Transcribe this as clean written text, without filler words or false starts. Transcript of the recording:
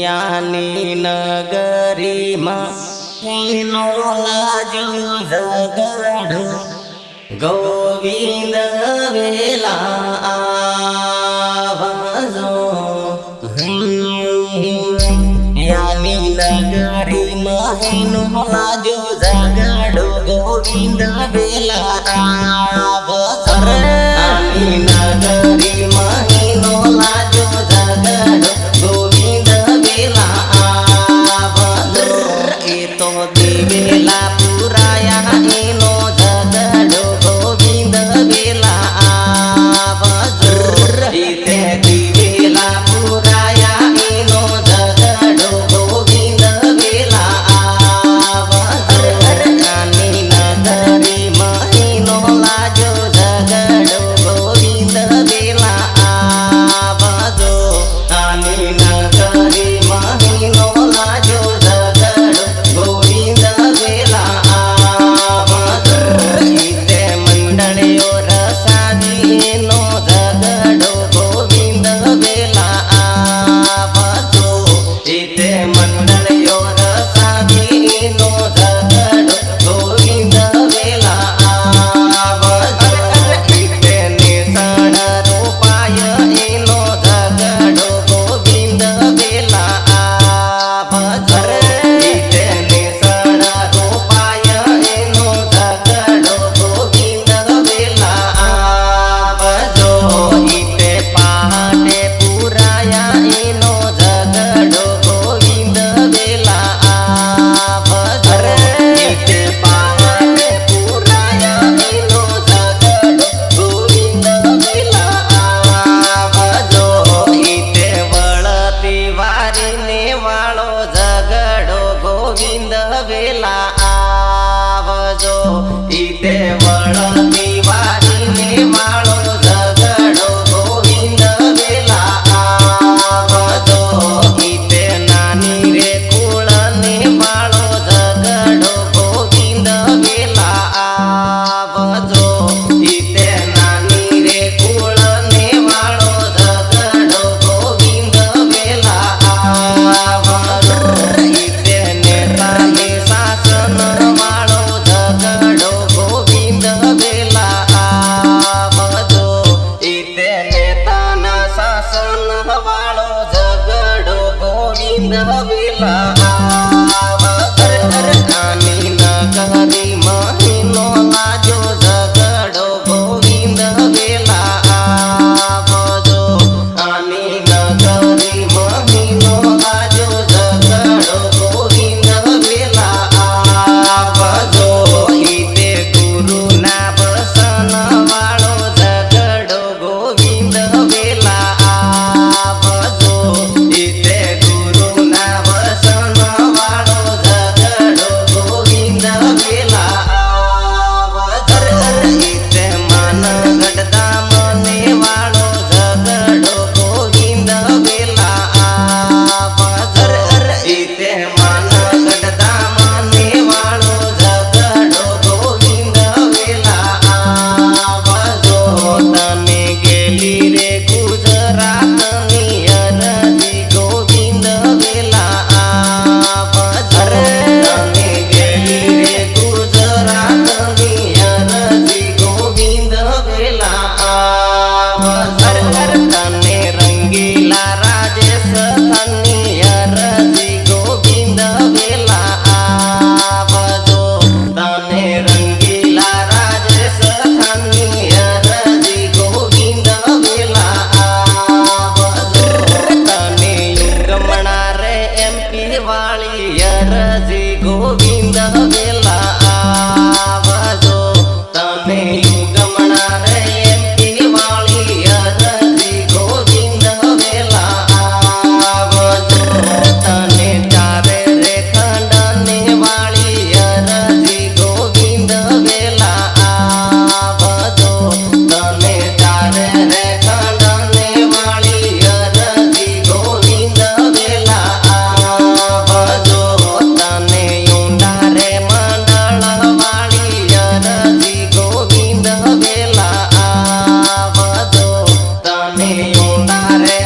यानी नगरी नो लाजू जगड़ गोविंद वेला आवाजो यानी नगरी नो लाजू जगड़ गोविंद वेला आवाजो यानी नगरी नो लाजू जगड़ गोविंद वेला आवाजो ए तो दिवेला पुराया एनो जगड़ो गोविंद वेला आवाजो इते दिवेला पुराया एनो जगड़ो गोविंद वेला आवाजो रानी नगरी महीनो लाजो जगड़ो गोविंद वेला आवाजो रानी नगरी महीनो लाजो जगड़ो गोविंद वेला आवाजो इते मंडळियो रसादी एनो जगड़ो गोविंद वेला आवाजो इते मंडळियो रसादी एनो जगड़ो गोविंद वेला आवाजो इते निसण रूपाय एनो जगड़ो गोविंद वेला आवाजो इते निसण रूपाय एनो जगड़ो गोविंद वेला आवाजो इते पहाटे पुराया एनो जगड़ो गोविंद वेला आवाजो इते पहाटे पुराया एनो जगड़ो गोविंद वेला आवाजो इते वळती वारीने वाळो जगड़ो गोविंद वेला आवाजो इते वळती वारीने वाळो जगड़ो गोविंद वेला आवाजो इते नानी रे कुळने वाळो जगड़ो गोविंद वेला आवाजो इते नानी रे कुळने वाळो जगड़ो गोविंद वेला आवाजो इते नेताने शासन वाळो जगड़ो गोविंद वेला आवाजो इते नेताना शासन वाळो जगड़ो गोविंद वेला आवाजो रानी नगरी महीनो लाजो जगड़ो गोविंद वेला आवाजो रानी नगरी महीनो लाजो जगड़ो गोविंद वेला आवाजो इते गुरुना बसन वाळो जगड़ो गोविंद वेला आवाजो इते गुरुना बसन वाळो जगड़ो गोविंद वेला आवाजो इते मानगढ़ मने वाळो जगड़ो गोविंद वेला आवाजो इते मानगढ़ मने वाळो जगड़ो गोविंद वेला आवाजो तने गेली रे गुजरातनी अरजी गोविंद वेला आवाजो तने गेली रे गुजरातनी अरजी गोविंद वेला आवाजो तने रंगीला राजेश तनी अरजी गोविंद वेला आवाजो तने रंगीला राजेश तनी अरजी गोविंद वेला आवाजो तने युगमणा रे एमपी वाली अरजी गोविंद वेला आवाजो तने युगमणा रे एमपी वाली अरजी गोविंद वेला आवाजो तने चारे रे खंडने वाली अरजी गोविंद वेला आवाजो तने चारे रे खंडने वाली अरजी गोविंद वेला आवाजो तने यूंडा रे मंडळ वाली अरजी गोविंद वेला आवाजो तने यूंडा रे